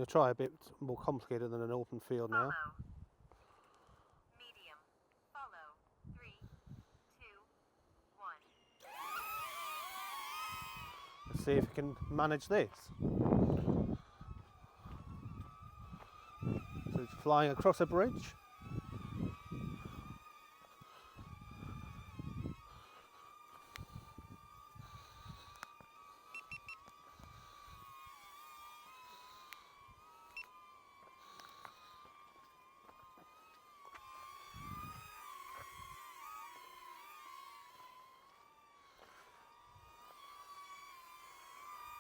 going to try a bit more complicated than an open field now. Medium. Follow. 3, 2, 1. Let's see if we can manage this. So it's flying across a bridge.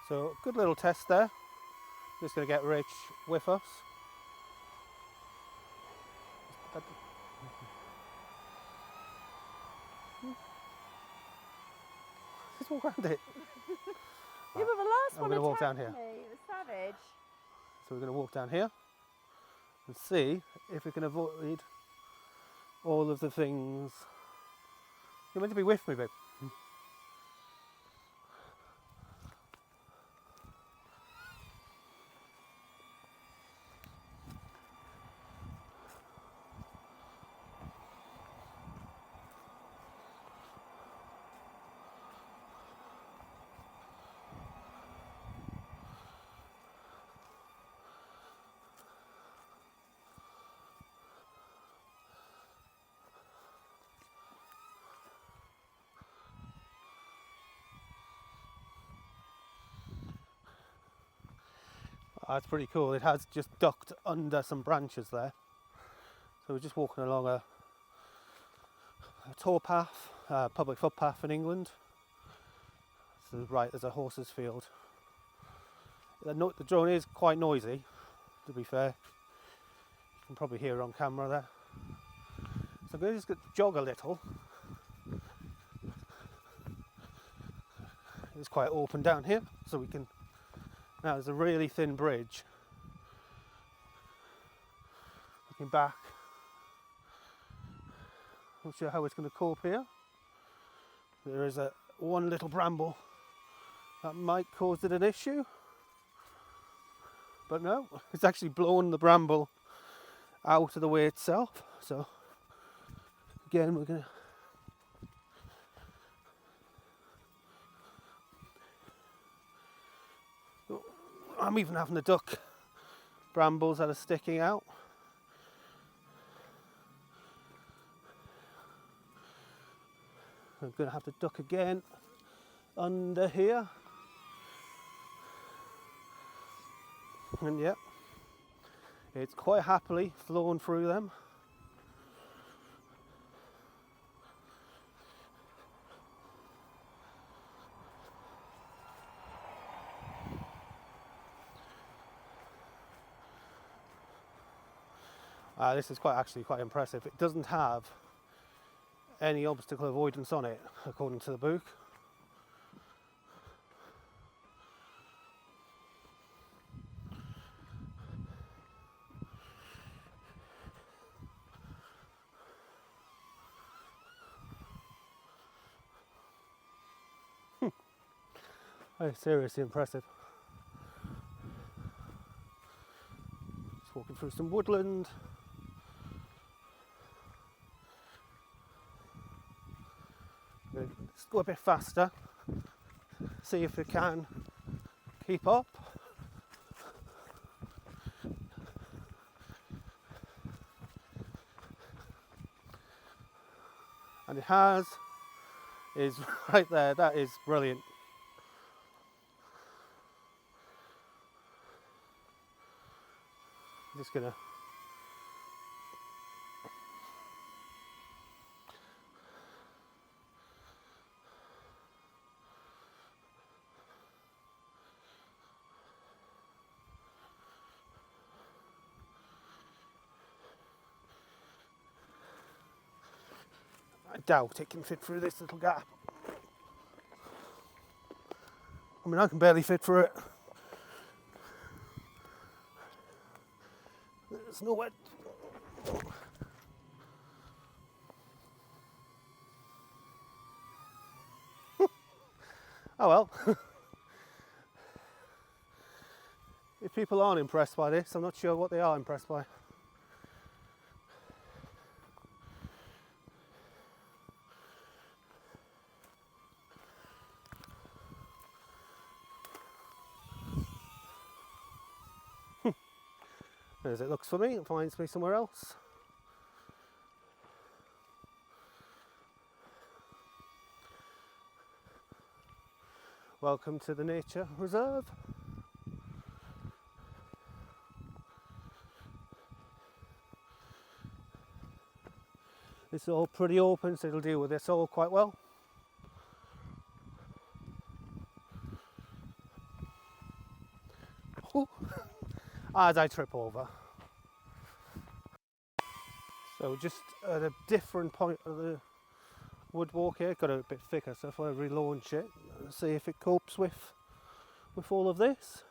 So good little test there. Just going to get Rich with us. Let's walk around it. Yeah, but the last I'm one going to walk down attacked here. me. It was savage. So we're going to walk down here and see if we can avoid all of the things. You're meant to be with me, babe. That's pretty cool. It has just ducked under some branches there. So we're just walking along a tour path, public footpath in England. So right, there's a horse's field. The drone is quite noisy, to be fair. You can probably hear it on camera there. So I'm going to just jog a little. It's quite open down here, so we can. Now there's a really thin bridge. Looking back, not sure how it's going to cope here. There is one little bramble that might cause it an issue, but no, it's actually blown the bramble out of the way itself. So again, we're going to. I'm even having to duck brambles that are sticking out. I'm going to have to duck again under here. And yeah, it's quite happily flown through them. This is actually quite impressive. It doesn't have any obstacle avoidance on it, according to the book. Seriously impressive. Just walking through some woodland. Let's go a bit faster, see if we can keep up. And it is right there. That is brilliant. I'm just gonna I doubt it can fit through this little gap. I mean, I can barely fit through it. There's nowhere. Oh well. If people aren't impressed by this, I'm not sure what they are impressed by. As it looks for me, it finds me somewhere else. Welcome to the nature reserve. It's all pretty open, so it'll deal with this all quite well. Ooh. As I trip over. So just at a different point of the woodwalk here, got a bit thicker, so if I relaunch it, see if it copes with all of this.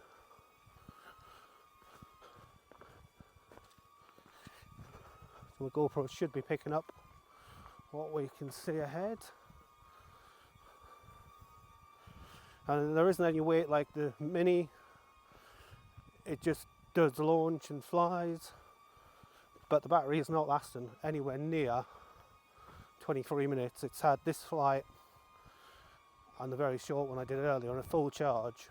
So the GoPro should be picking up what we can see ahead. And there isn't any weight like the Mini. It just does launch and flies, but the battery is not lasting anywhere near 23 minutes. It's had this flight and the very short one I did earlier on a full charge,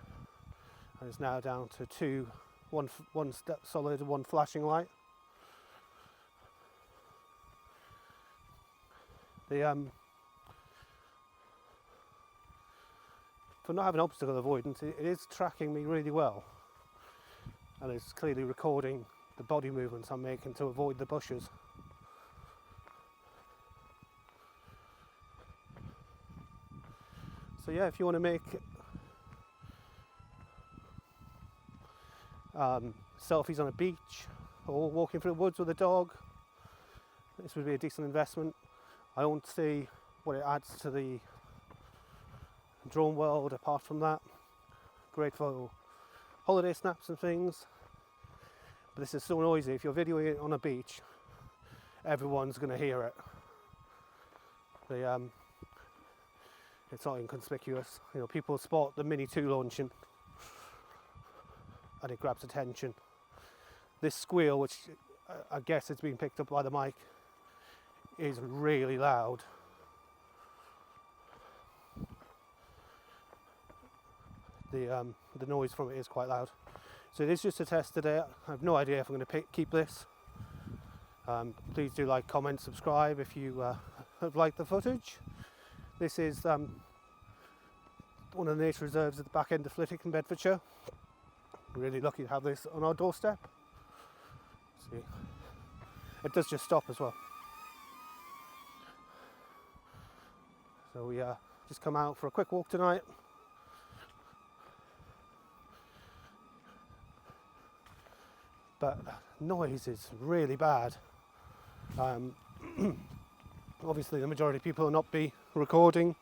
and it's now down to one solid and one flashing light. For not having obstacle avoidance, it is tracking me really well. And it's clearly recording the body movements I'm making to avoid the bushes. So yeah, if you want to make selfies on a beach or walking through the woods with a dog, this would be a decent investment. I don't see what it adds to the drone world apart from that. Great for holiday snaps and things, but this is so noisy. If you're videoing it on a beach, everyone's going to hear it. It's not inconspicuous. You know, people spot the Mini 2 launching and it grabs attention. This squeal, which I guess it's being picked up by the mic, is really loud. The noise from it is quite loud. So it is just a test today. I have no idea if I'm going to keep this. Please do like, comment, subscribe if you have liked the footage. This is one of the nature reserves at the back end of Flitwick in Bedfordshire. Really lucky to have this on our doorstep. See, it does just stop as well. So we just come out for a quick walk tonight. But noise is really bad. Obviously the majority of people will not be recording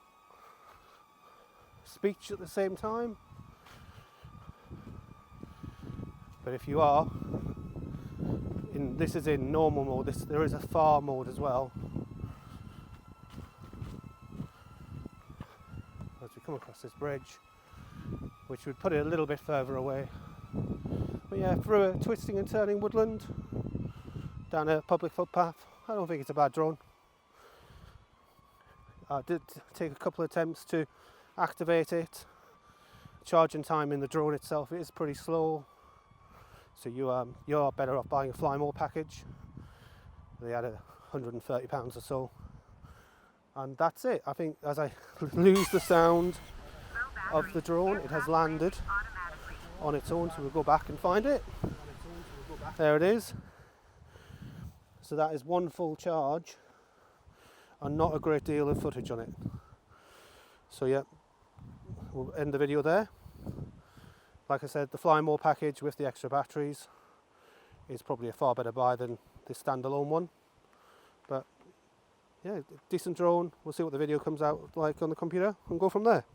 speech at the same time, but if you are, this is in normal mode. There is a far mode as well. As we come across this bridge, which would put it a little bit further away. But yeah, through a twisting and turning woodland, down a public footpath. I don't think it's a bad drone. I did take a couple of attempts to activate it. Charging time in the drone itself is pretty slow, so you are better off buying a Fly More package. They had £130 or so, and that's it. I think as I lose the sound of the drone, it has landed on its own, so we'll go back and find it. There it is. So that is one full charge and not a great deal of footage on it. So yeah, we'll end the video there. Like I said, the Fly More package with the extra batteries is probably a far better buy than the standalone one. But yeah, decent drone. We'll see what the video comes out like on the computer and go from there.